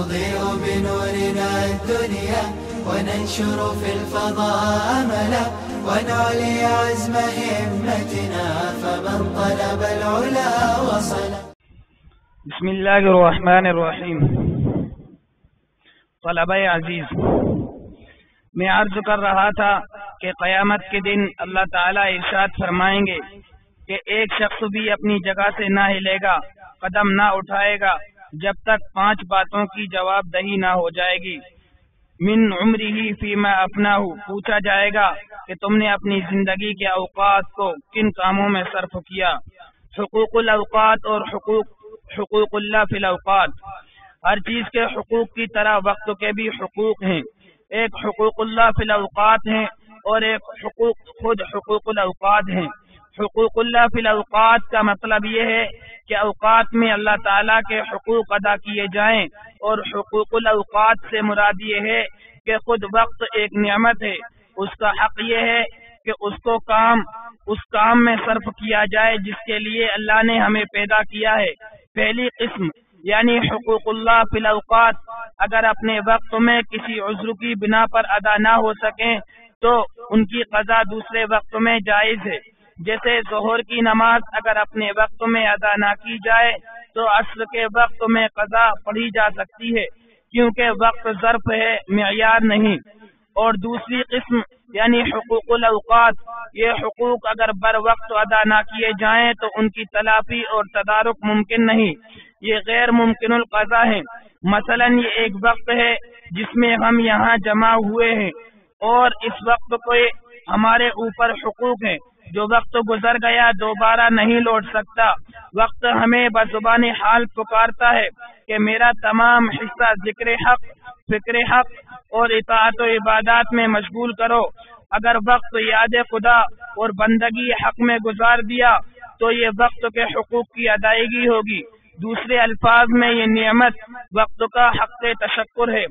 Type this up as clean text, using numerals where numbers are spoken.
نضيء بنورنا الدنيا وننشر في الفضاء أملا ونعلي عزم همتنا فمن طلب العلا وصل. بسم اللہ الرحمن الرحیم. طلبہ عزیز، میں عرض کر رہا تھا کہ قیامت کے دن اللہ تعالیٰ ارشاد فرمائیں گے کہ ایک شخص بھی اپنی جگہ سے نہ ہلے گا، قدم نہ اٹھائے گا جب تک 5 باتوں کی جواب دہی نہ ہو جائے گی. من عمرہ فیما افناہ، پوچھا جائے گا کہ تم نے اپنی زندگی کے اوقات کو کن کاموں میں صرف کیا. حقوق الاوقات اور حقوق اللہ فی الاوقات. ہر چیز کے حقوق کی طرح وقت کے بھی حقوق ہیں. ایک حقوق اللہ فی الاوقات ہیں اور ایک حقوق الاوقات ہیں. حقوق اللہ فی الاوقات کا مطلب یہ ہے کہ اوقات میں اللہ تعالیٰ کے حقوق ادا کیے جائیں، اور حقوق الاوقات سے مراد یہ ہے کہ خود وقت ایک نعمت ہے، اس کا حق یہ ہے کہ اس کام میں صرف کیا جائے جس کے لیے اللہ نے ہمیں پیدا کیا ہے. پہلی قسم یعنی حقوق اللہ فی الاوقات اگر اپنے وقت میں کسی عذر کی بنا پر ادا نہ ہو سکیں تو ان کی قضا دوسرے وقت میں جائز ہے. جیسے ظہر کی نماز اگر اپنے وقت میں ادا نہ کی جائے تو عصر کے وقت میں قضا پڑھی جا سکتی ہے، کیونکہ وقت ظرف ہے، معیار نہیں. اور دوسری قسم یعنی حقوق الاوقات، یہ حقوق اگر بر وقت ادا نہ کیے جائیں تو ان کی تلافی اور تدارک ممکن نہیں، یہ غیر ممکن القضا ہیں. مثلا یہ ایک وقت ہے جس میں ہم یہاں جمع ہوئے ہیں اور اس وقت کو ہمارے اوپر حقوق ہیں. جو وقت گزر گیا دوبارہ نہیں لوٹ سکتا. وقت ہمیں بزبان حال پکارتا ہے کہ میرا تمام حصہ ذکر حق، فکر حق اور اطاعت و عبادات میں مشغول کرو. اگر وقت یاد خدا اور بندگی حق میں گزار دیا تو یہ وقت کے حقوق کی ادائیگی ہوگی. دوسرے الفاظ میں یہ نعمت وقت کا حق تشکر ہے.